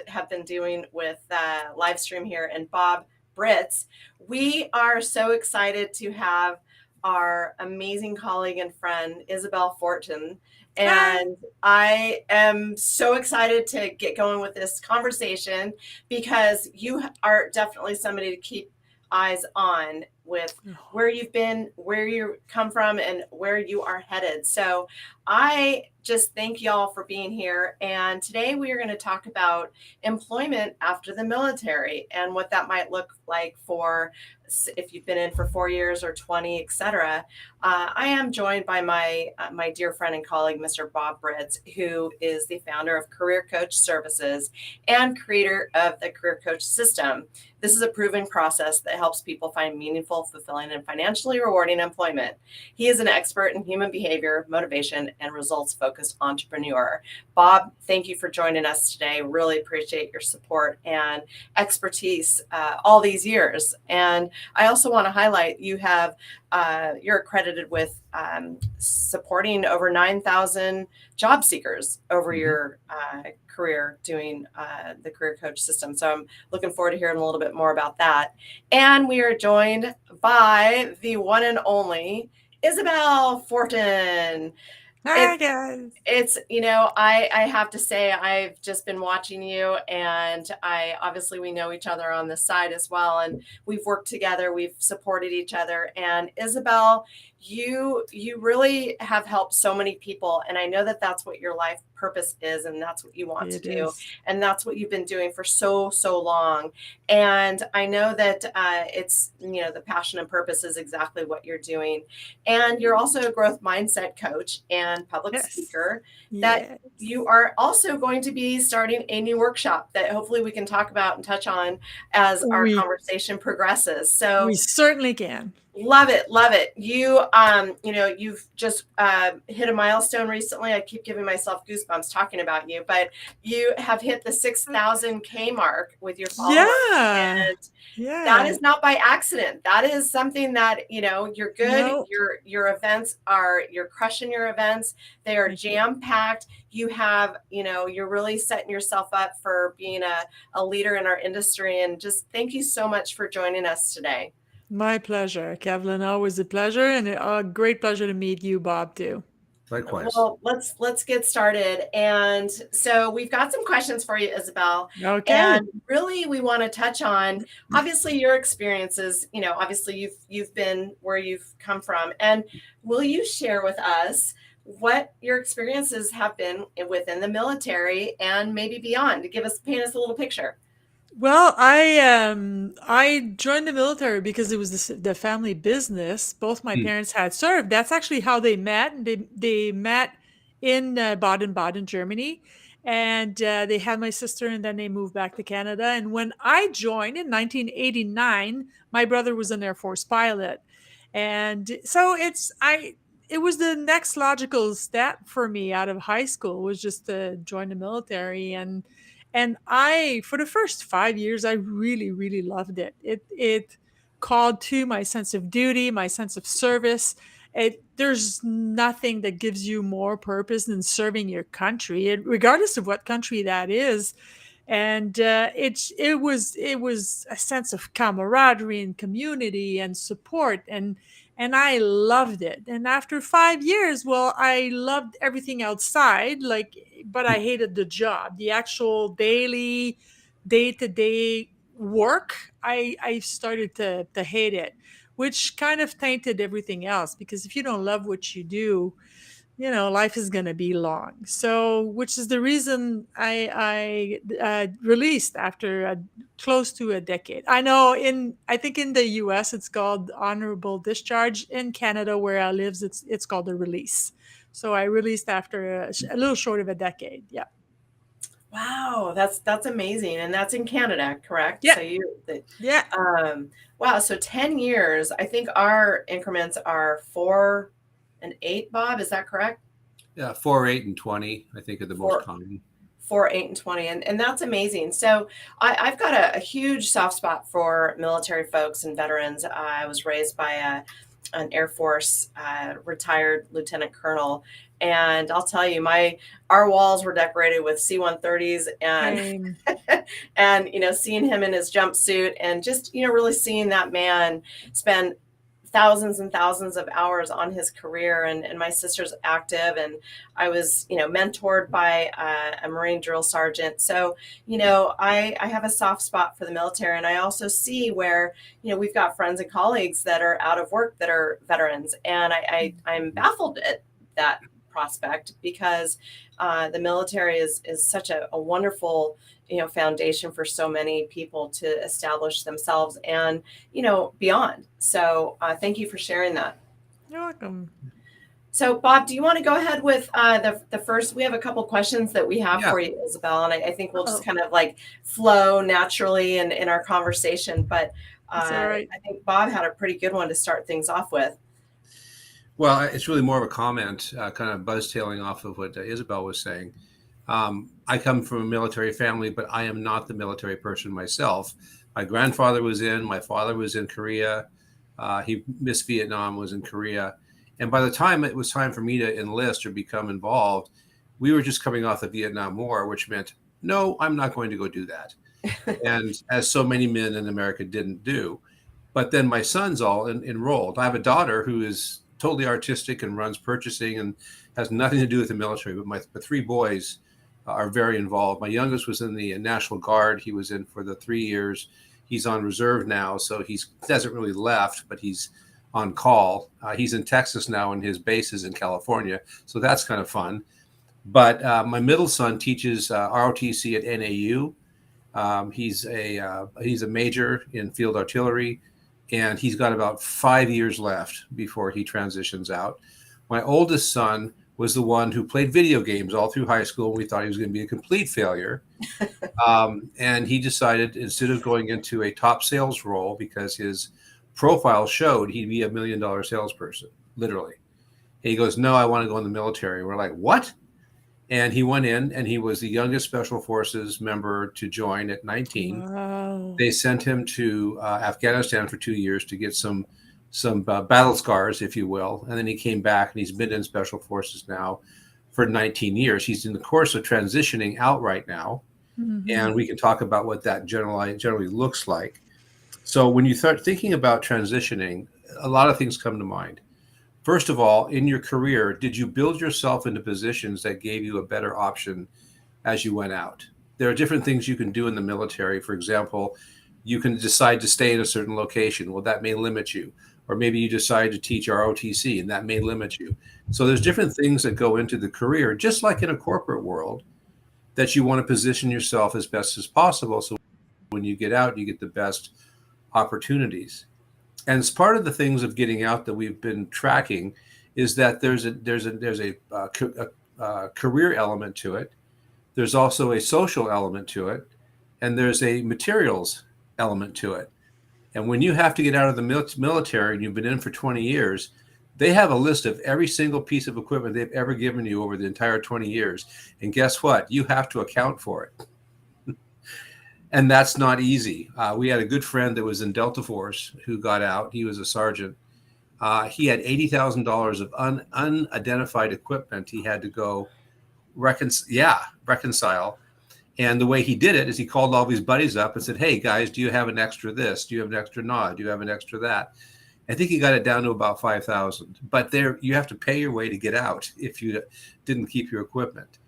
have been doing with live stream here and Bob Britz. We are so excited to have our amazing colleague and friend, Isabel Fortin. Hi. And I am so excited to get going with this conversation because you are definitely somebody to keep eyes on with where you've been, where you come from, and where you are headed. So I just thank y'all for being here. And today we are going to talk about employment after the military and what that might look like for if you've been in for 4 years or 20, etc. I am joined by my dear friend and colleague, Mr. Bob Britz, who is the founder of Career Coach Services and creator of the Career Coach System. This is a proven process that helps people find meaningful, fulfilling, and financially rewarding employment. He is an expert in human behavior, motivation, and results-focused entrepreneur. Bob, thank you for joining us today. Really appreciate your support and expertise all these years. And I also want to highlight you're accredited with supporting over 9,000 job seekers over your career doing the Career Coach System. So I'm looking forward to hearing a little bit more about that. And we are joined by the one and only Isabel Fortin. Hi, It, guys. I have to say, I've just been watching you, and we know each other on the side as well, and we've worked together, we've supported each other. And Isabel, you really have helped so many people, and I know that that's what your life purpose is, and that's what you want to It do, is. and that's what you've been doing for so long. And I know that it's the passion and purpose is exactly what you're doing. And you're also a growth mindset coach and public Yes. speaker, that Yes. you are also going to be starting a new workshop that hopefully we can talk about and touch on as our We conversation progresses. we So certainly can. love it, love it. You've just hit a milestone recently. I keep giving myself goosebumps talking about you, but you have hit the 6,000K mark with your followers, Yeah. and that Yeah. is not by accident. That is something that, you're good. No, Your events you're crushing your events. They are thank you. jam packed. You have, you're really setting yourself up for being a leader in our industry. And just thank you so much for joining us today. My pleasure, Kevlin. Always a pleasure, and a great pleasure to meet you, Bob, too. Likewise. Well, let's get started. And so we've got some questions for you, Isabel. Okay. And really we want to touch on obviously your experiences, obviously you've been where you've come from. And will you share with us what your experiences have been within the military and maybe beyond to paint us a little picture? Well, I joined the military because it was the family business. Both my Hmm. parents had served. That's actually how they met. They met in Baden-Baden, Germany, and they had my sister, and then they moved back to Canada. And when I joined in 1989, my brother was an Air Force pilot, and so it was the next logical step for me out of high school was just to join the military. And I, for the first 5 years, I really, really loved it. It called to my sense of duty, my sense of service. There's nothing that gives you more purpose than serving your country, regardless of what country that is. And it was a sense of camaraderie and community and support, and I loved it. And after 5 years, well, I loved everything outside, like, but I hated the job, the actual daily, day to day work. I started to hate it, which kind of tainted everything else. Because if you don't love what you do, life is going to be long. So, which is the reason I released after close to a decade. I think in the US it's called honorable discharge. In Canada, where I live, it's called a release. So I released after a little short of a decade. Yeah. Wow, that's amazing. And that's in Canada, correct? Yeah. Yeah. Wow, so 10 years. I think our increments are 4 and 8, Bob, is that correct? Yeah, 4, 8, and 20, I think, are the most Four, common. 8, and 20, and that's amazing. So I've got a huge soft spot for military folks and veterans. I was raised by an Air Force retired lieutenant colonel. And I'll tell you, our walls were decorated with C-130s, and Same. and seeing him in his jumpsuit, and just really seeing that man spend thousands and thousands of hours on his career. And my sister's active, and I was mentored by a Marine drill sergeant. So I have a soft spot for the military, and I also see where we've got friends and colleagues that are out of work that are veterans, and I'm baffled at that prospect, because the military is such a wonderful foundation for so many people to establish themselves and beyond. So thank you for sharing that. You're welcome. So Bob, do you want to go ahead with the first? We have a couple questions that we have Yeah. for you, Isabel, and I think we'll just kind of like flow naturally in our conversation. But That's all right. I think Bob had a pretty good one to start things off with. Well, it's really more of a comment, kind of buzztailing off of what Isabel was saying. I come from a military family, but I am not the military person myself. My grandfather was in, my father was in Korea. He missed Vietnam, was in Korea. And by the time it was time for me to enlist or become involved, we were just coming off the Vietnam War, which meant, no, I'm not going to go do that. And as so many men in America didn't do. But then my sons all enrolled. I have a daughter who is totally artistic and runs purchasing and has nothing to do with the military. But my three boys are very involved. My youngest was in the National Guard. He was in for the 3 years. He's on reserve now, so he hasn't really left, but he's on call. He's in Texas now, and his base is in California, so that's kind of fun. But my middle son teaches ROTC at NAU. He's a major in field artillery, and he's got about 5 years left before he transitions out. My oldest son was the one who played video games all through high school. We thought he was going to be a complete failure. And he decided, instead of going into a top sales role, because his profile showed he'd be $1 million salesperson, literally. And he goes, no, I want to go in the military. We're like, what? And he went in, and he was the youngest Special Forces member to join at 19. Wow. They sent him to Afghanistan for 2 years to get some battle scars, if you will. And then he came back, and he's been in Special Forces now for 19 years. He's in the course of transitioning out right now. Mm-hmm. And we can talk about what that generally looks like. So when you start thinking about transitioning, a lot of things come to mind. First of all, in your career, did you build yourself into positions that gave you a better option as you went out? There are different things you can do in the military. For example, you can decide to stay in a certain location. Well, that may limit you. Or maybe you decide to teach ROTC, and that may limit you. So there's different things that go into the career, just like in a corporate world, that you want to position yourself as best as possible. So when you get out, you get the best opportunities. And as part of the things of getting out that we've been tracking is that there's a career element to it. There's also a social element to it, and there's a materials element to it. And when you have to get out of the military and you've been in for 20 years, they have a list of every single piece of equipment they've ever given you over the entire 20 years. And guess what? You have to account for it. And that's not easy. We had a good friend that was in Delta Force who got out. He was a sergeant. He had $80,000 of unidentified equipment he had to go reconcile. And the way he did it is he called all these buddies up and said, hey, guys, do you have an extra this? Do you have an extra nod? Do you have an extra that? I think he got it down to about 5,000. But there, you have to pay your way to get out if you didn't keep your equipment.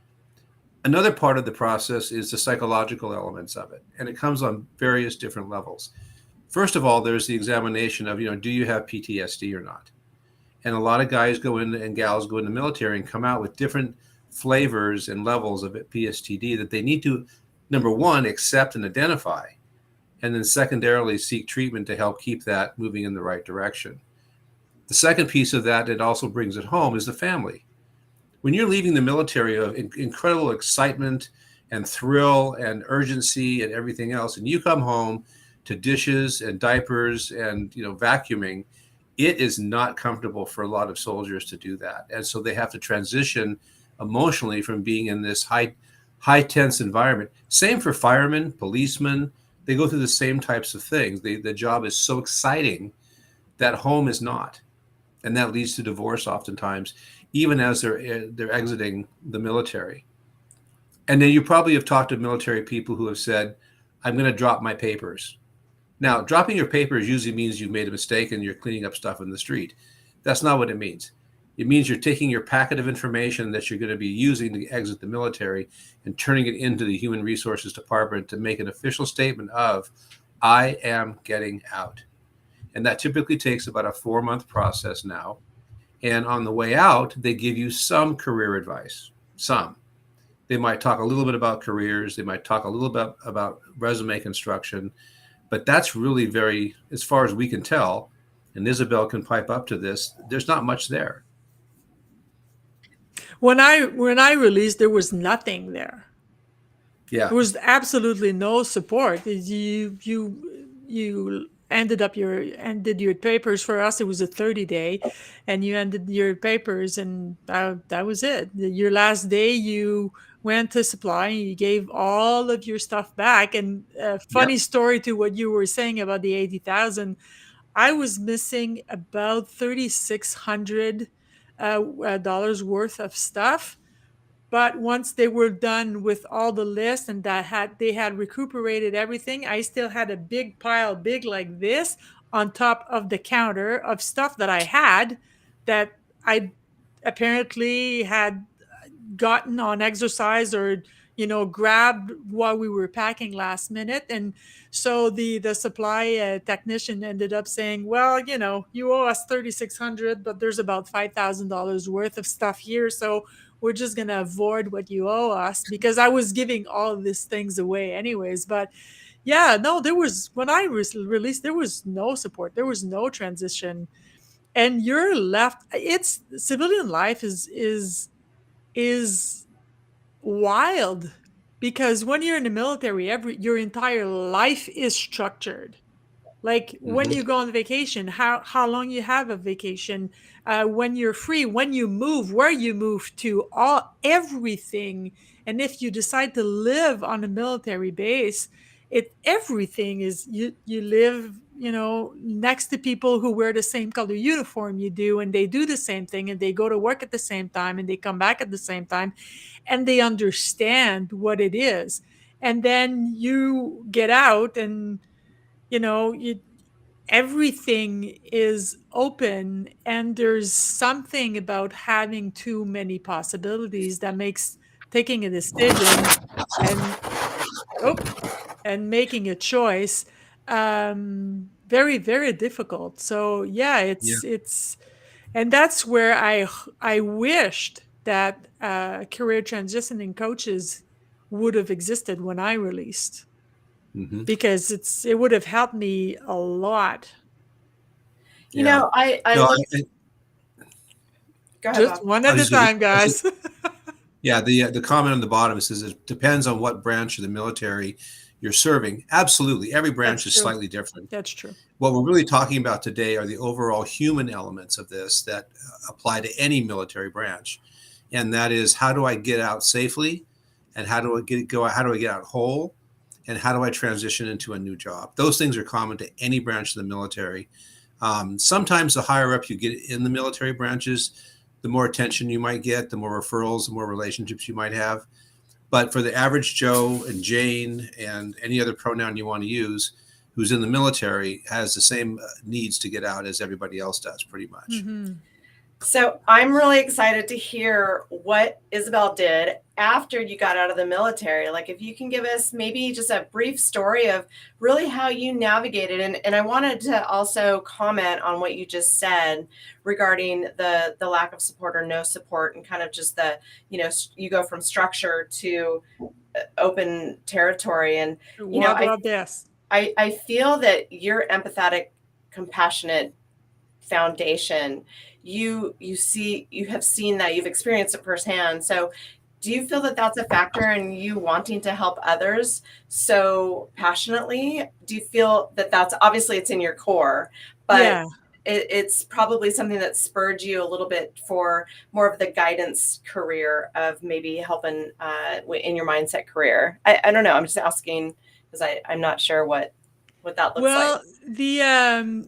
Another part of the process is the psychological elements of it, and it comes on various different levels. First of all, there's the examination of, do you have PTSD or not? And a lot of guys go in and gals go in the military and come out with different flavors and levels of PTSD that they need to, number one, accept and identify, and then secondarily seek treatment to help keep that moving in the right direction. The second piece of that also brings it home is the family. When you're leaving the military of incredible excitement and thrill and urgency and everything else, and you come home to dishes and diapers and vacuuming, it is not comfortable for a lot of soldiers to do that. And so they have to transition emotionally from being in this high tense environment. Same for firemen, policemen. They go through the same types of things. The job is so exciting that home is not. and that leads to divorce oftentimes, even as they're exiting the military. And then you probably have talked to military people who have said, "I'm going to drop my papers." Now, dropping your papers usually means you've made a mistake and you're cleaning up stuff in the street. That's not what it means. It means you're taking your packet of information that you're going to be using to exit the military and turning it into the Human Resources Department to make an official statement of, "I am getting out." And that typically takes about a 4-month process now. And on the way out, they give you some career advice. Some. They might talk a little bit about careers. They might talk a little bit about resume construction. But that's really very, as far as we can tell, and Isabel can pipe up to this, there's not much there. When I released, there was nothing there. Yeah. There was absolutely no support. You ended your papers. For us, it was a 30-day, and you ended your papers, and that was it. Your last day, you went to supply, and you gave all of your stuff back. And a funny story to what you were saying about the 80,000, I was missing about $3,600 dollars worth of stuff. But once they were done with all the lists and they had recuperated everything, I still had a big pile, big like this, on top of the counter of stuff that I had that I apparently had gotten on exercise or grabbed while we were packing last minute. And so the supply technician ended up saying, well, you owe us 3,600, but there's about $5,000 worth of stuff here, so we're just going to avoid what you owe us, because I was giving all of these things away anyways. But yeah, no, when I released, there was no support, there was no transition, and you're left. It's civilian life is wild, because when you're in the military, your entire life is structured. Like when you go on vacation, how long you have a vacation, when you're free, when you move, where you move to, everything. And if you decide to live on a military base, everything is you live, next to people who wear the same color uniform you do, and they do the same thing, and they go to work at the same time, and they come back at the same time, and they understand what it is. And then you get out, and everything is open, and there's something about having too many possibilities that makes taking a decision and making a choice very, very difficult. So yeah, it's and that's where I wished that career transitioning coaches would have existed when I released. Because it would have helped me a lot. I go ahead, just Bob. one at a time, guys. The comment on the bottom says it depends on what branch of the military you're serving. Absolutely. Every branch is slightly different. That's true. What we're really talking about today are the overall human elements of this that apply to any military branch. And that is, how do I get out safely? And how do I get out whole? And how do I transition into a new job? Those things are common to any branch of the military. Sometimes the higher up you get in the military branches, the more attention you might get, the more referrals, the more relationships you might have. But for the average Joe and Jane and any other pronoun you want to use who's in the military has the same needs to get out as everybody else does, pretty much. Mm-hmm. So I'm really excited to hear what Isabel did after you got out of the military. Like, if you can give us maybe just a brief story of really how you navigated. And I wanted to also comment on what you just said regarding the lack of support or no support, and kind of just you go from structure to open territory. And, I feel that your empathetic, compassionate foundation, you have seen that, you've experienced it firsthand. So do you feel that that's a factor in you wanting to help others so passionately? Do you feel that that's, obviously it's in your core, but it's probably something that spurred you a little bit for more of the guidance career of maybe helping in your mindset career? I don't know. I'm just asking because I'm not sure what what that looks like. Well, the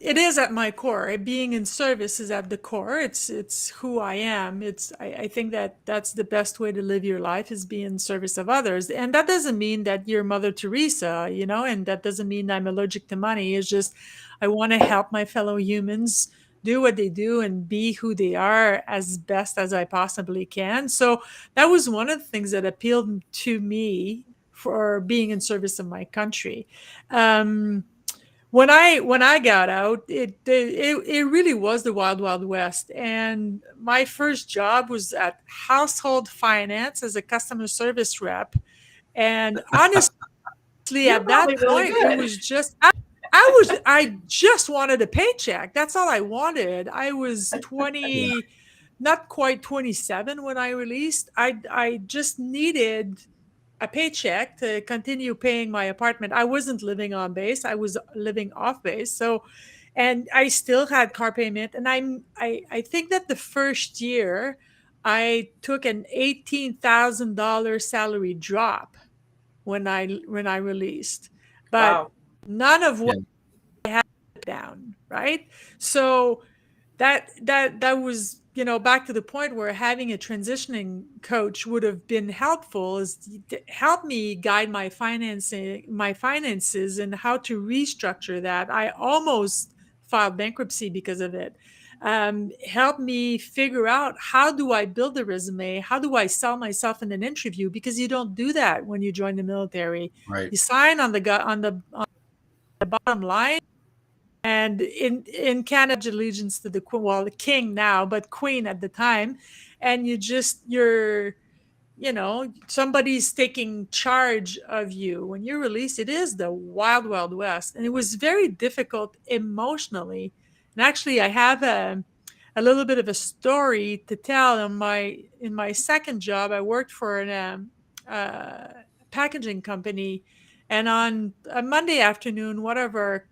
it is at my core. Being in service is at the core. It's who I am. I think that that's the best way to live your life is be in service of others. And that doesn't mean that you're Mother Teresa, and that doesn't mean I'm allergic to money. It's just I want to help my fellow humans do what they do and be who they are as best as I possibly can. So that was one of the things that appealed to me for being in service of my country. Um, when I got out, it really was the wild wild west, and my first job was at Household Finance as a customer service rep. And honestly, You're at that probably really point, it good. was just I just wanted a paycheck. That's all I wanted. I was Yeah. 20, not quite 27 when I released. I just needed a paycheck to continue paying my apartment. I wasn't living on base. I was living off base. So, and I still had car payment. And I think that the first year I took an $18,000 salary drop when I released, but Wow. none of Yeah. what down, right? So that was back to the point where having a transitioning coach would have been helpful is to help me guide my finances and how to restructure that. I almost filed bankruptcy because of it. Help me figure out, how do I build a resume, how do I sell myself in an interview, because you don't do that when you join the military. Right. You sign on the bottom line, and in Canada, allegiance to the queen, well, the king now, but queen at the time, and somebody's taking charge of you when you're released. It is the wild wild west, and it was very difficult emotionally. And actually, I have a little bit of a story to tell. In my second job, I worked for packaging company, and on a Monday afternoon, one of our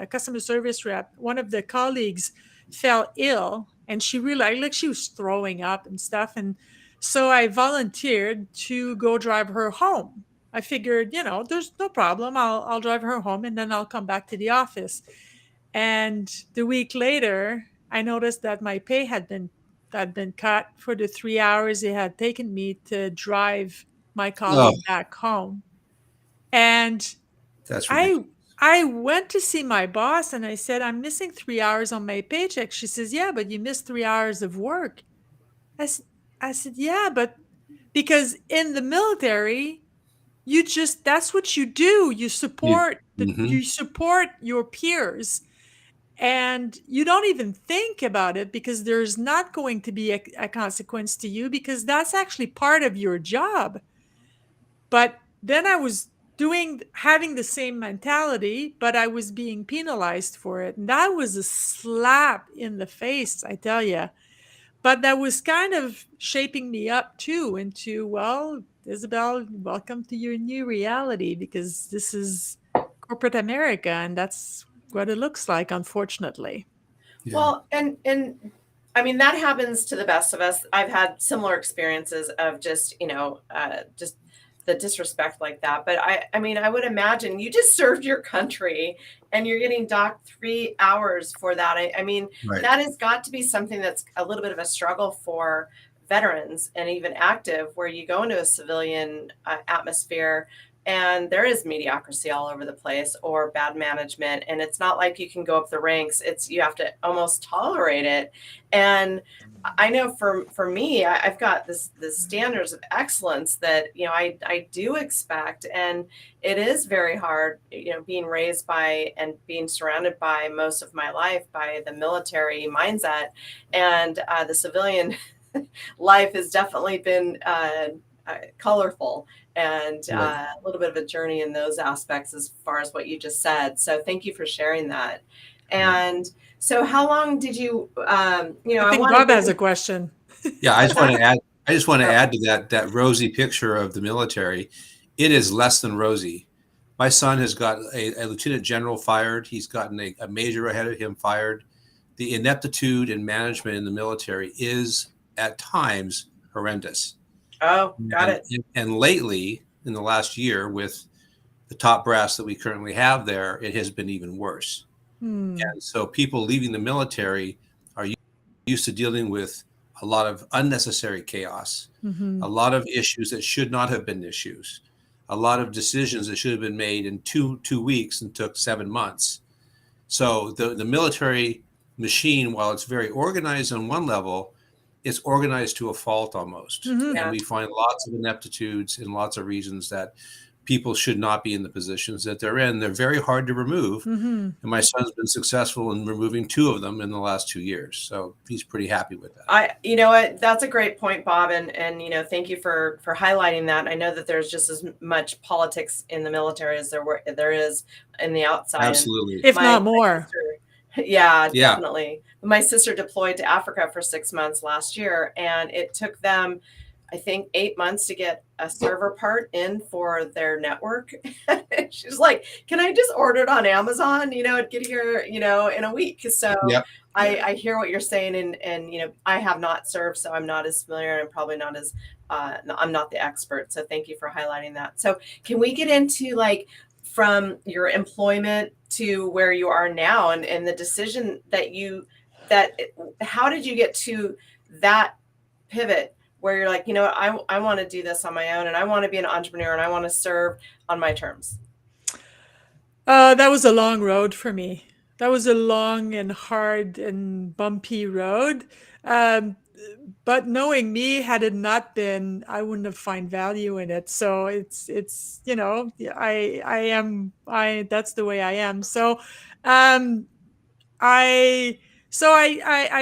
customer service rep, one of the colleagues, fell ill, and she realized, like, she was throwing up and stuff. And so I volunteered to go drive her home. I figured, there's no problem. I'll drive her home, and then I'll come back to the office. And the week later, I noticed that my pay had been cut for the 3 hours it had taken me to drive my Oh, colleague back home. And that's I ridiculous. I went to see my boss and I said, I'm missing 3 hours on my paycheck. She says, yeah, but you missed 3 hours of work. I, s- I said, yeah, but because in the military, that's what you do. You You, support hmm you support your peers, and you don't even think about it because there's not going to be a consequence to you, because that's actually part of your job. But then I was having the same mentality, but I was being penalized for it. And that was a slap in the face, I tell you. But that was kind of shaping me up too into, well, Isabel, welcome to your new reality, because this is corporate America, and that's what it looks like, unfortunately. yeah. Well, and I mean that happens to the best of us. I've had similar experiences of just the disrespect like that. But I mean, I would imagine you just served your country and you're getting docked 3 hours for that. I mean, Right. that has got to be something that's a little bit of a struggle for veterans and even active, where you go into a civilian atmosphere and there is mediocrity all over the place or bad management, and it's not like you can go up the ranks. It's you have to almost tolerate it. And I know for me, I've got this standards of excellence that I do expect, and it is very hard, being raised by and being surrounded by most of my life by the military mindset, and the civilian life has definitely been colorful, and Right. a little bit of a journey in those aspects as far as what you just said. So thank you for sharing that. Right. And so how long did you, I I think want to Bob get has a in, question. Yeah. I what's just want that? to add. I just want to Oh, add to that rosy picture of the military. It is less than rosy. My son has got a lieutenant general fired. He's gotten a major ahead of him fired. The ineptitude in management in the military is at times horrendous. oh, got And, it. and lately, in the last year, with the top brass that we currently have there, it has been even worse. Hmm. And so people leaving the military are used to dealing with a lot of unnecessary chaos, Mm-hmm. a lot of issues that should not have been issues, a lot of decisions that should have been made in two weeks and took 7 months. So the military machine, while it's very organized on one level, it's organized to a fault almost. Mm-hmm. Yeah. And we find lots of ineptitudes and lots of reasons that people should not be in the positions that they're in. They're very hard to remove. Mm-hmm. And my son's been successful in removing 2 of them in the last 2 years. So he's pretty happy with that. You know what, that's a great point, Bob. And, you know, thank you for highlighting that. I know that there's just as much politics in the military as there is in the outside. Absolutely. If not more. Yeah, definitely. My sister deployed to Africa for 6 months last year, and it took them, I think, 8 months to get a server part in for their network. She's like, can I just order it on Amazon? You know, it'd get here, you know, in a week. So Yep. I hear what you're saying. And, you know, I have not served, so I'm not as familiar and probably not as, I'm not the expert. So thank you for highlighting that. So can we get into like from your employment to where you are now and the decision how did you get to that pivot where you're like, you know what, I want to do this on my own and I want to be an entrepreneur and I want to serve on my terms? That was a long road for me. That was a long and hard and bumpy road. But knowing me, had it not been, I wouldn't have found value in it. So it's you know, that's the way I am. So um, I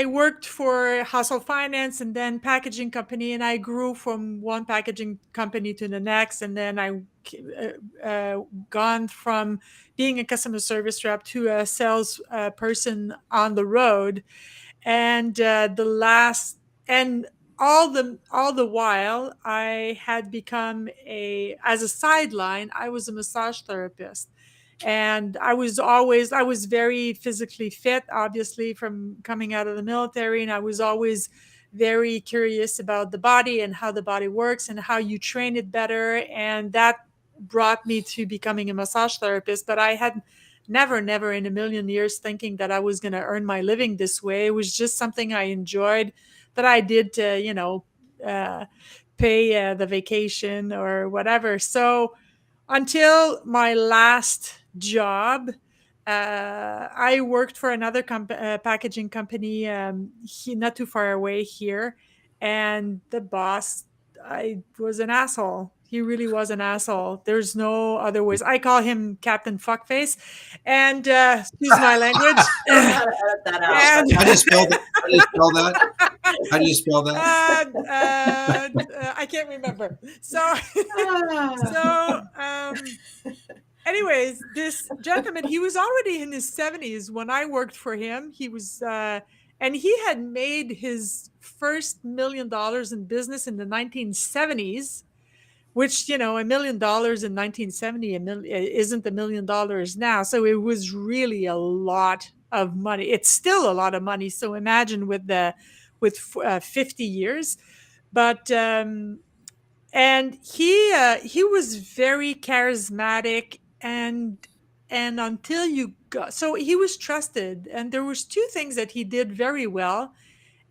worked for household finance and then packaging company, and I grew from one packaging company to the next, and then I gone from being a customer service rep to a sales person on the road, and the last and all the while I had become as a sideline, I was a massage therapist. And I was very physically fit, obviously, from coming out of the military. And I was always very curious about the body and how the body works and how you train it better. And that brought me to becoming a massage therapist. But I had never in a million years thinking that I was going to earn my living this way. It was just something I enjoyed that I did to, pay the vacation or whatever. So until my last job, I worked for another packaging company not too far away here. And the boss, I was an asshole. He really was an asshole. There's no other ways. I call him Captain Fuckface. And excuse my language. I don't know how to edit that out. And- How do you spell that? How do you spell that? I can't remember. Anyways, this gentleman, he was already in his 70s when I worked for him. He was, and he had made his first $1 million in business in the 1970s, which, you know, $1 million in 1970 isn't $1 million now. So it was really a lot of money. It's still a lot of money. So imagine with 50 years, but and he was very charismatic, and until you got, so he was trusted, and there was 2 things that he did very well.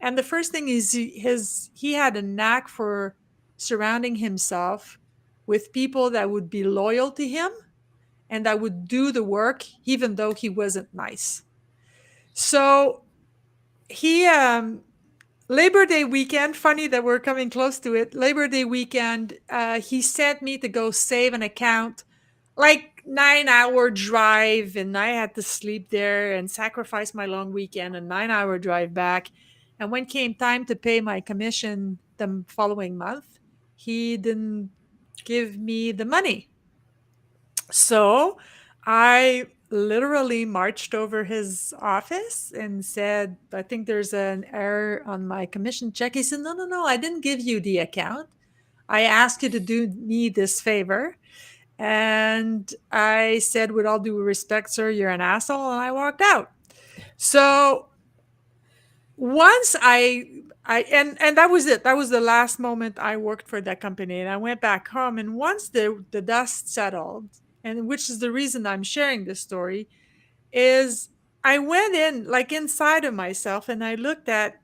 And the first thing is he had a knack for surrounding himself with people that would be loyal to him and that would do the work even though he wasn't nice. So he Labor Day weekend, funny that we're coming close to it. Labor Day weekend, he sent me to go save an account, like 9-hour drive, and I had to sleep there and sacrifice my long weekend, a 9-hour drive back. And when came time to pay my commission the following month, he didn't give me the money. So I literally marched over his office and said, I think there's an error on my commission check. He said, no, I didn't give you the account. I asked you to do me this favor. And I said, with all due respect, sir, you're an asshole. And I walked out. So once and that was it. That was the last moment I worked for that company. And I went back home. And once the dust settled and which is the reason I'm sharing this story, is I went in like inside of myself and I looked at,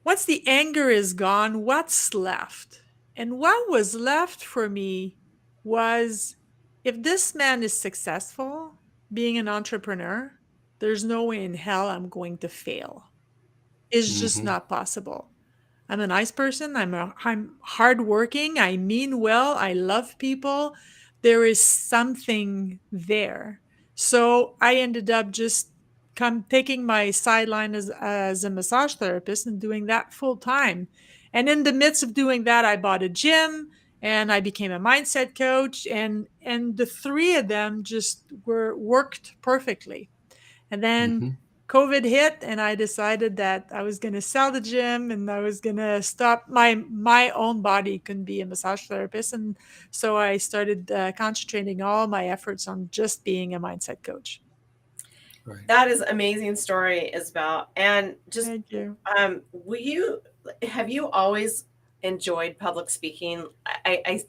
once the anger is gone, what's left? And what was left for me was, if this man is successful being an entrepreneur, there's no way in hell I'm going to fail. It's just Hmm. not possible. I'm a nice person. I'm hardworking. I mean well. I love people. There is something there. So I ended up just come taking my sideline as a massage therapist and doing that full time. And in the midst of doing that, I bought a gym and I became a mindset coach. And the three of them just were worked perfectly. And then Hmm. COVID hit, and I decided that I was going to sell the gym and I was going to stop. My own body couldn't be a massage therapist, and so I started concentrating all my efforts on just being a mindset coach. Right. That is amazing story, Isabel. And just Thank you. have you always enjoyed public speaking? I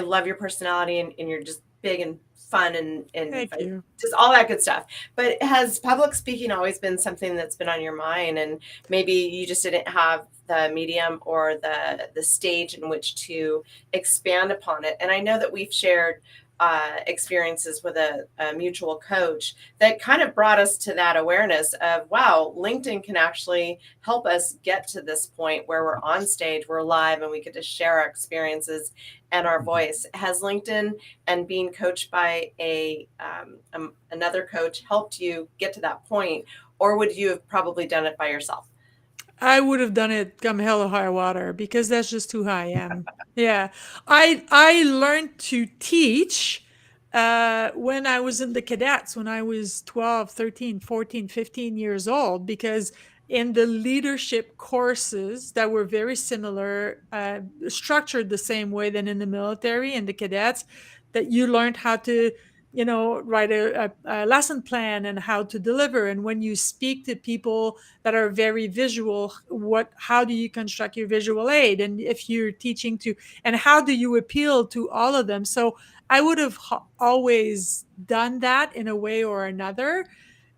love your personality, and you're just big and fun and Thank you. just all that good stuff. But has public speaking always been something that's been on your mind, and maybe you just didn't have the medium or the stage in which to expand upon it? And I know that we've shared experiences with a mutual coach that kind of brought us to that awareness of, wow, LinkedIn can actually help us get to this point where we're on stage, we're live, and we get to share our experiences and our voice. Has LinkedIn and being coached by another coach helped you get to that point, or would you have probably done it by yourself? I would have done it come hell or high water because that's just who I am. Yeah. I learned to teach when I was in the cadets, when I was 12, 13, 14, 15 years old, because in the leadership courses that were very similar, structured the same way than in the military and the cadets, that you learned how to, write a lesson plan and how to deliver. And when you speak to people that are very visual, how do you construct your visual aid? And if you're teaching to, and how do you appeal to all of them? So I would have always done that in a way or another.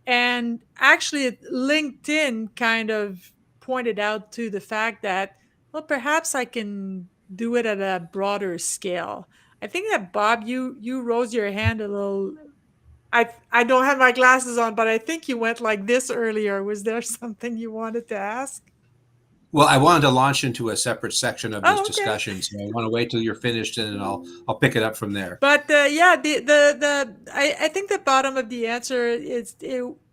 And actually LinkedIn kind of pointed out to the fact that, well, perhaps I can do it at a broader scale. I think that, Bob, you rose your hand a little. I don't have my glasses on, but I think you went like this earlier. Was there something you wanted to ask? Well, I wanted to launch into a separate section of this Oh, okay. discussion, so I want to wait till you're finished, and then I'll pick it up from there. But yeah, I think the bottom of the answer is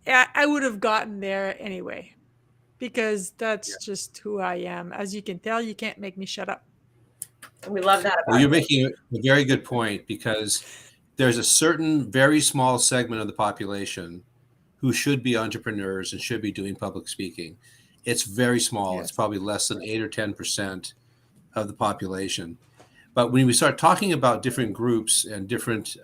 I would have gotten there anyway, because that's just who I am. As you can tell, you can't make me shut up. We love that Well, about you're you. making a very good point, because there's a certain very small segment of the population who should be entrepreneurs and should be doing public speaking. It's very small. It's Yes. probably less than 8 or 10% of the population. But when we start talking about different groups and different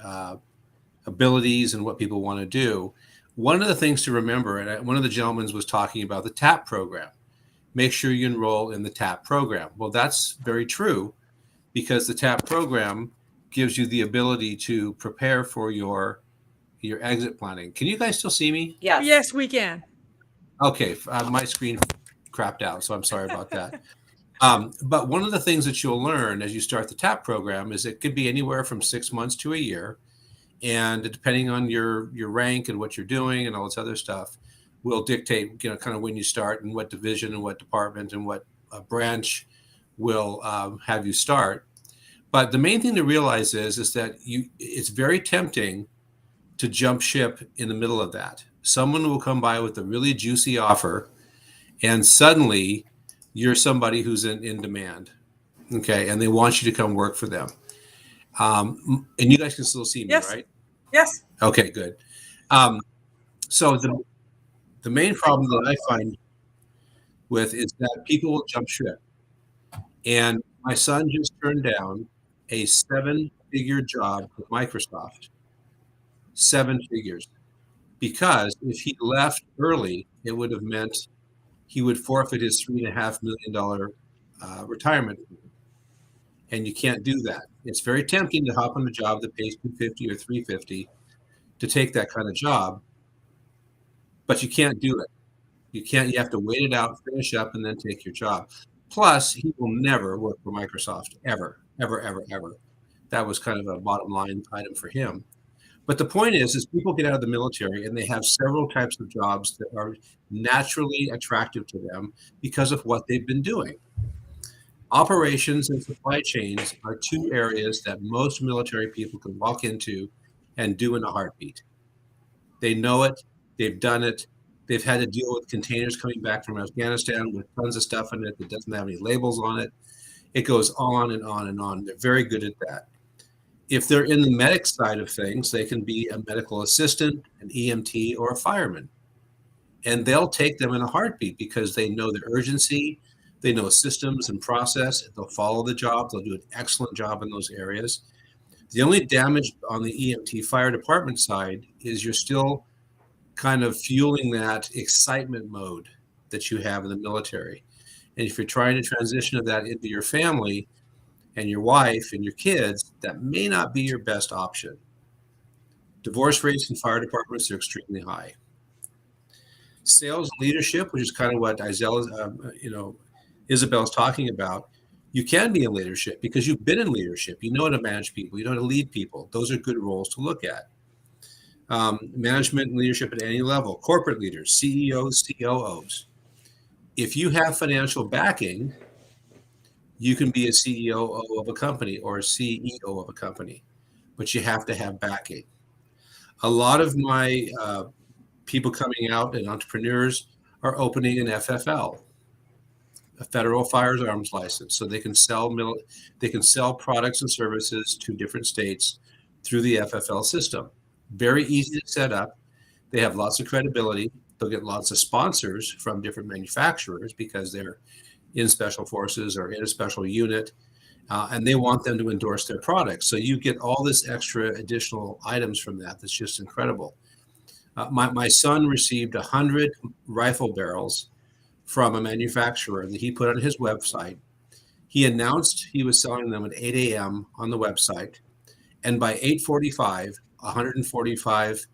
abilities and what people want to do, one of the things to remember, and one of the gentlemen was talking about the TAP program. Make sure you enroll in the TAP program. Well, that's very true, because the TAP program gives you the ability to prepare for your exit planning. Can you guys still see me? Yes. Yes, we can. Okay, my screen crapped out, so I'm sorry about that. But one of the things that you'll learn as you start the TAP program is it could be anywhere from 6 months to a year, and depending on your rank and what you're doing and all this other stuff, will dictate kind of when you start and what division and what department and what branch will have you start. But the main thing to realize is that it's very tempting to jump ship in the middle of that. Someone will come by with a really juicy offer, and suddenly you're somebody who's in demand. Okay. And they want you to come work for them. And you guys can still see me, Yes. right? Yes. Okay, good. So the main problem that I find with is that people will jump ship. And my son just turned down a 7-figure job with Microsoft. 7 figures. Because if he left early, it would have meant he would forfeit his $3.5 million retirement. and you can't do that. It's very tempting to hop on a job that pays $250 or $350 to take that kind of job, but you can't do it. You can't. You have to wait it out, finish up, and then take your job. Plus, he will never work for Microsoft ever, ever, ever, ever. That was kind of a bottom line item for him. But the point is people get out of the military and they have several types of jobs that are naturally attractive to them because of what they've been doing. Operations and supply chains are two areas that most military people can walk into and do in a heartbeat. They know it. They've done it. They've had to deal with containers coming back from Afghanistan with tons of stuff in it that doesn't have any labels on it. It goes on and on and on. They're very good at that. If they're in the medic side of things, they can be a medical assistant, an EMT, or a fireman. And they'll take them in a heartbeat because they know the urgency, they know systems and process, they'll follow the job, they'll do an excellent job in those areas. The only damage on the EMT fire department side is you're still kind of fueling that excitement mode that you have in the military. And if you're trying to transition that into your family and your wife and your kids, that may not be your best option. Divorce rates in fire departments are extremely high. Sales and leadership, which is kind of what Isabel's talking about, you can be in leadership because you've been in leadership. You know how to manage people. You know how to lead people. Those are good roles to look at. Management and leadership at any level, corporate leaders, CEOs, COOs. If you have financial backing, you can be a CEO of a company or a CEO of a company, but you have to have backing. A lot of my people coming out and entrepreneurs are opening an FFL, a federal firearms license, so they can sell products and services to different states through the FFL system. Very easy to set up. They have lots of credibility. They'll get lots of sponsors from different manufacturers because they're in special forces or in a special unit, and they want them to endorse their products. So you get all this extra additional items from that. That's just incredible. My son received 100 rifle barrels from a manufacturer that he put on his website. He announced he was selling them at 8 a.m. on the website, and by 8:45, 145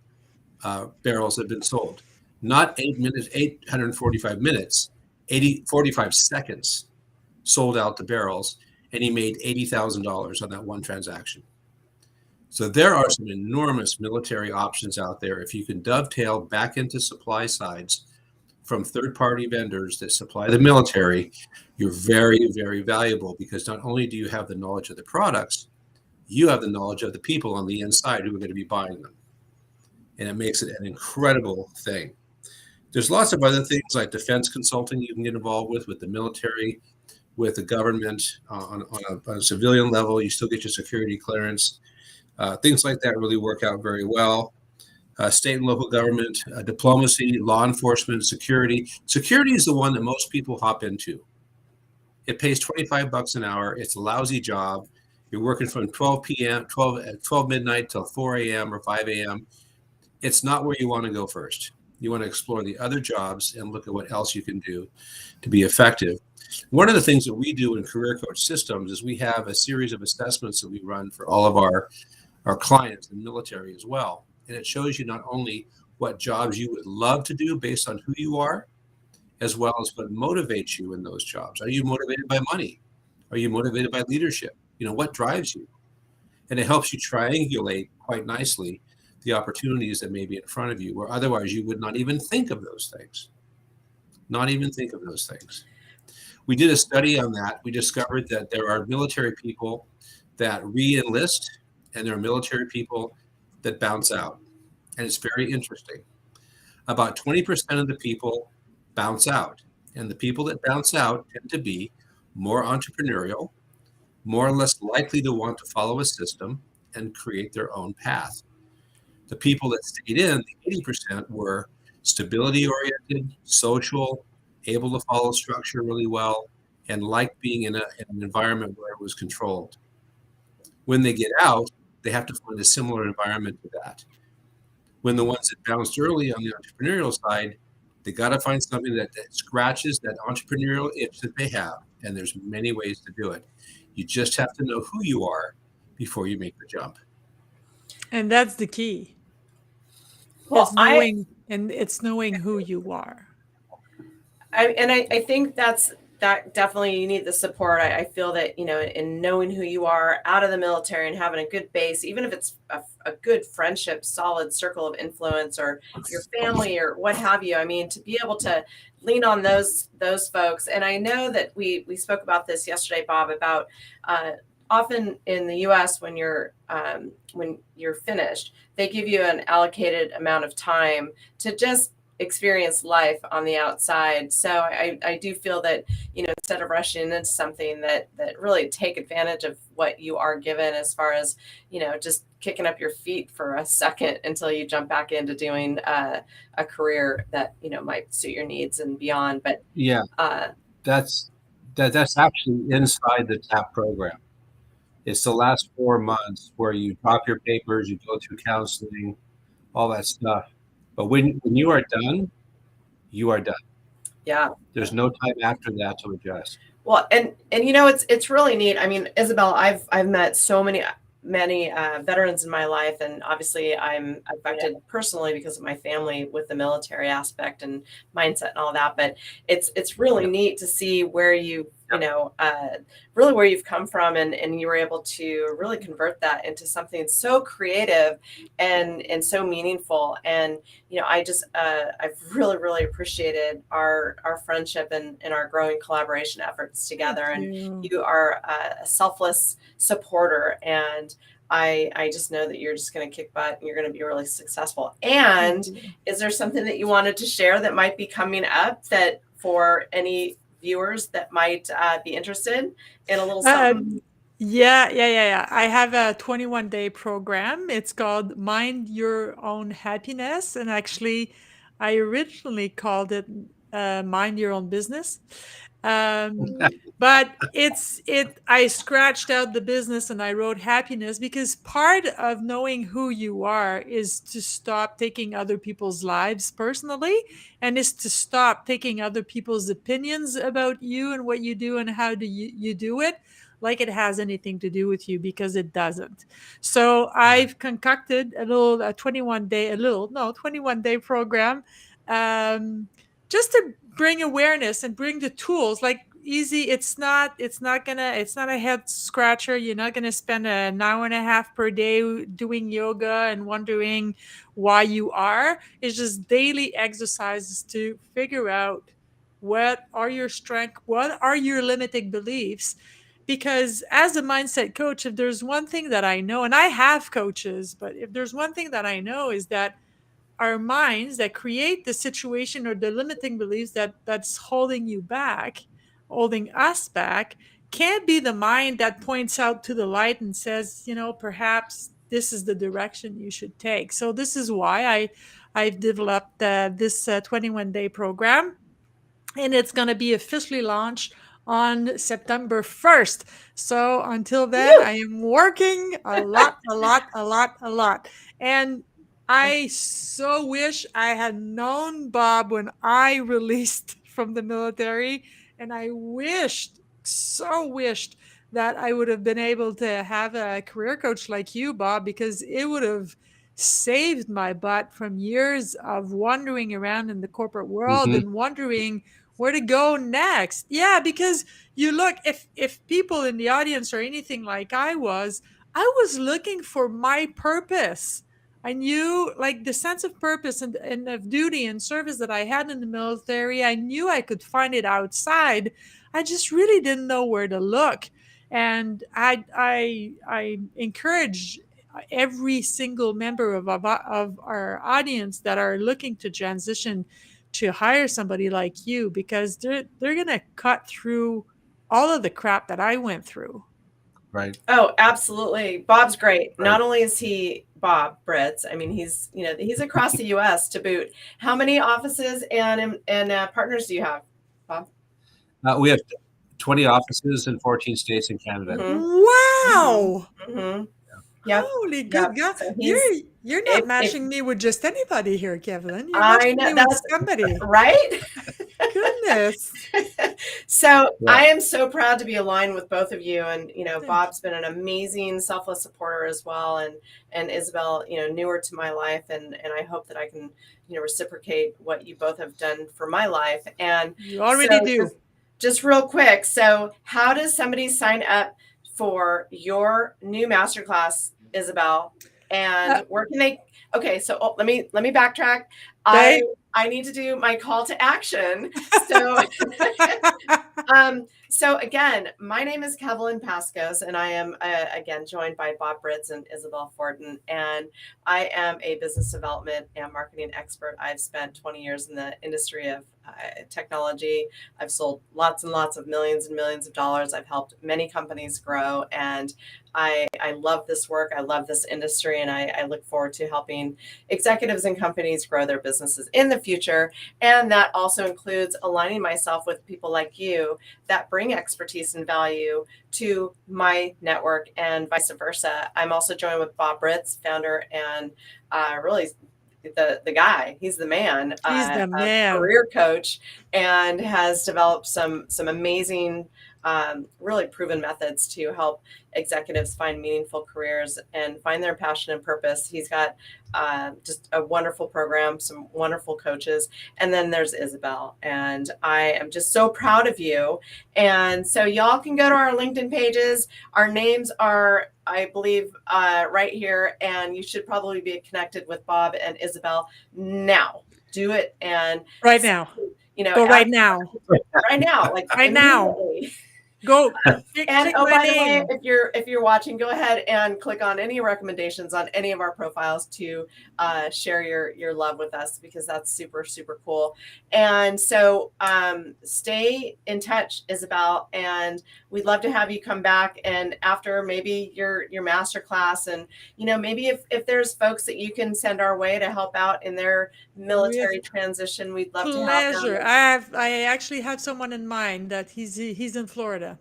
barrels had been sold. Not 845 minutes, 45 seconds sold out the barrels, and he made $80,000 on that one transaction. So there are some enormous military options out there. If you can dovetail back into supply sides from third-party vendors that supply the military, you're very, very valuable because not only do you have the knowledge of the products, you have the knowledge of the people on the inside who are going to be buying them. And it makes it an incredible thing. There's lots of other things like defense consulting you can get involved with the military, with the government on a civilian level. You still get your security clearance. Things like that really work out very well. State and local government, diplomacy, law enforcement, security. Security is the one that most people hop into. It pays $25 an hour. It's a lousy job. You're working from 12 midnight till 4 a.m. or 5 a.m. It's not where you want to go first. You want to explore the other jobs and look at what else you can do to be effective. One of the things that we do in Career Coach Systems is we have a series of assessments that we run for all of our clients in the military as well. And it shows you not only what jobs you would love to do based on who you are, as well as what motivates you in those jobs. Are you motivated by money? Are you motivated by leadership? What drives you? And it helps you triangulate quite nicely the opportunities that may be in front of you, where otherwise you would not even think of those things. Not even think of those things. We did a study on that. We discovered that there are military people that re-enlist, and there are military people that bounce out. And it's very interesting. About 20% of the people bounce out. And the people that bounce out tend to be more entrepreneurial, more or less likely to want to follow a system and create their own path. The people that stayed in, the 80%, were stability-oriented, social, able to follow structure really well, and liked being in an environment where it was controlled. When they get out, they have to find a similar environment to that. When the ones that bounced early on the entrepreneurial side, they got to find something that scratches that entrepreneurial itch that they have, and there's many ways to do it. You just have to know who you are before you make the jump. And that's the key. Well, It's knowing who you are. I think that definitely you need the support. I feel that, in knowing who you are out of the military and having a good base, even if it's a good friendship, solid circle of influence, or your family or what have you. I mean, to be able to lean on those folks. And I know that we spoke about this yesterday, Bob, about often in the U.S. when you're finished, they give you an allocated amount of time to just experience life on the outside. So I do feel that, instead of rushing into something, that really take advantage of what you are given, as far as, just kicking up your feet for a second until you jump back into doing a career that, might suit your needs and beyond. But yeah, that's actually inside the TAP program. It's the last 4 months where you drop your papers, you go through counseling, all that stuff. But when you are done, you are done. Yeah. There's no time after that to adjust. Well, and it's really neat. I mean, Isabel, I've met so many veterans in my life, and obviously I'm affected personally because of my family with the military aspect and mindset and all that. But it's really neat to see where you really where you've come from, and you were able to really convert that into something so creative and so meaningful. And I've really appreciated our friendship and our growing collaboration efforts together. And you are a selfless supporter, and I just know that you're just going to kick butt and you're going to be really successful. And is there something that you wanted to share that might be coming up, that for any viewers that might be interested in a little something? Yeah. I have a 21-day program. It's called Mind Your Own Happiness. And actually, I originally called it Mind Your Own Business. But I scratched out the business and I wrote happiness, because part of knowing who you are is to stop taking other people's lives personally, and is to stop taking other people's opinions about you and what you do and how do you do it like it has anything to do with you, because it doesn't. So I've concocted a 21-day program, just to bring awareness and bring the tools. Like, easy, it's not a head scratcher. You're not gonna spend an hour and a half per day doing yoga and wondering why you are. It's just daily exercises to figure out what are your strengths, what are your limiting beliefs. Because as a mindset coach, if there's one thing that I know, and I have coaches, but if there's one thing that I know, is that our minds that create the situation or the limiting beliefs that's holding you back, holding us back, can't be the mind that points out to the light and says, perhaps this is the direction you should take. So this is why I've developed this 21-day program, and it's going to be officially launched on September 1st. So until then, I am working a lot. And I so wish I had known Bob when I released from the military. And I so wished that I would have been able to have a career coach like you, Bob, because it would have saved my butt from years of wandering around in the corporate world and wondering where to go next. Yeah, because you look, if people in the audience are anything like I was looking for my purpose. I knew, like, the sense of purpose and of duty and service that I had in the military, I knew I could find it outside. I just really didn't know where to look. And I encourage every single member of our audience that are looking to transition to hire somebody like you, because they're going to cut through all of the crap that I went through. Right. Oh, absolutely. Bob's great. Right. Not only is he Bob Britz, I mean, he's across the U.S. to boot. How many offices and partners do you have, Bob? We have 20 offices in 14 states in Canada. Wow. Yep. Holy good God. So you're not matching me with just anybody here, Kevin. You're I know, that's somebody. Right? goodness. So Yeah. I am so proud to be aligned with both of you. And, Thank Bob's been an amazing selfless supporter as well. And Isabel, newer to my life. And I hope that I can, reciprocate what you both have done for my life. And You already so do. just real quick. So how does somebody sign up for your new masterclass, Isabel? And where can they, okay, so let me backtrack. Okay. I need to do my call to action. So so again, my name is Kevlin Pascos, and I am again joined by Bob Britz and Isabel Fortin, and I am a business development and marketing expert. I've spent 20 years in the industry of technology. I've sold lots and lots of millions and millions of dollars. I've helped many companies grow, and I love this work. I love this industry, and I look forward to helping executives and companies grow their businesses in the future. And that also includes aligning myself with people like you that bring expertise and value to my network and vice versa. I'm also joined with Bob Britz, founder and really the guy. He's the man. He's the a man. career coach, and has developed some amazing, really proven methods to help executives find meaningful careers and find their passion and purpose. He's got just a wonderful program, some wonderful coaches. And then there's Isabel. And I am just so proud of you. And so y'all can go to our LinkedIn pages. Our names are, I believe, right here. And you should probably be connected with Bob and Isabel now. Do it. And Right now. go right now. Right now. Like right now. Immediately. Go. And by the way, if you're watching, go ahead and click on any recommendations on any of our profiles to share your love with us, because that's super, super cool. And so stay in touch, Isabel, and we'd love to have you come back, and after maybe your master class, and maybe if there's folks that you can send our way to help out in their military transition, we'd love to have them. I actually have someone in mind that he's in Florida.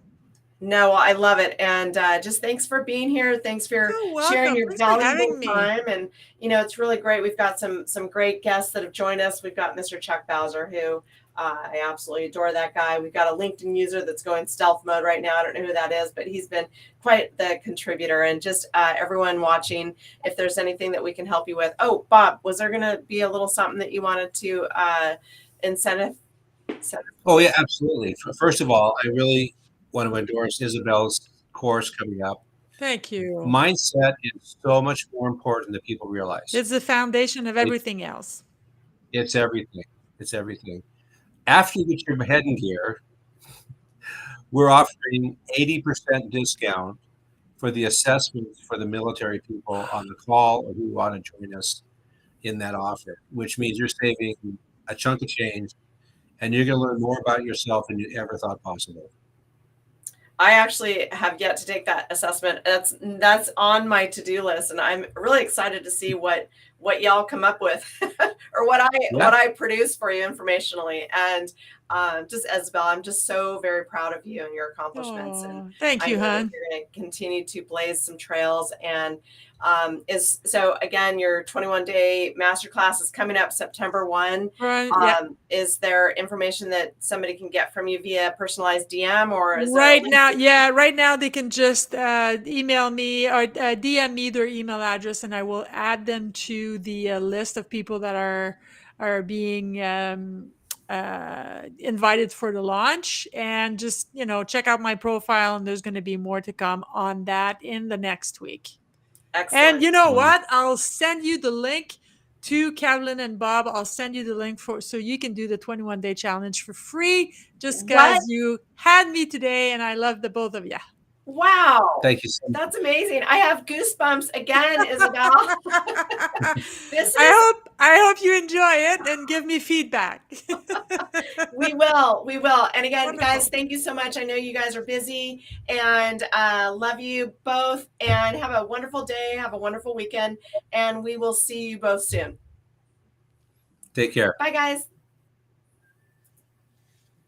No, I love it. And just thanks for being here. Thanks for sharing your valuable time. And, it's really great. We've got some great guests that have joined us. We've got Mr. Chuck Bowser, who I absolutely adore that guy. We've got a LinkedIn user that's going stealth mode right now. I don't know who that is, but he's been quite the contributor. And just everyone watching, if there's anything that we can help you with. Oh, Bob, was there going to be a little something that you wanted to incentive? Oh, yeah, absolutely. First of all, I really want to endorse Isabel's course coming up. Thank you. Mindset is so much more important than people realize. It's the foundation of everything else. It's everything. It's everything. After you get your head in gear, we're offering 80% discount for the assessments for the military people on the call, or who want to join us in that offer, which means you're saving a chunk of change, and you're going to learn more about yourself than you ever thought possible. I actually have yet to take that assessment. That's on my to-do list, and I'm really excited to see what y'all come up with or what I produce for you informationally. And just Isabel, I'm just so very proud of you and your accomplishments. And thank you, hon. You're going to continue to blaze some trails. And so again, your 21-day masterclass is coming up September 1. Is there information that somebody can get from you via personalized DM, or is right now they can just email me or DM me their email address, and I will add them to the list of people that are being invited for the launch. And just check out my profile, and there's going to be more to come on that in the next week. Excellent. And you know what? I'll send you the link to Kevlin and Bob. I'll send you the link so you can do the 21-day challenge for free, just because you had me today, and I love the both of you. Wow. Thank you so much. That's amazing. I have goosebumps again, Isabel. I hope you enjoy it and give me feedback. We will. And again, Wonderful. Guys, thank you so much. I know you guys are busy, and love you both, and have a wonderful day. Have a wonderful weekend, and we will see you both soon. Take care. Bye, guys.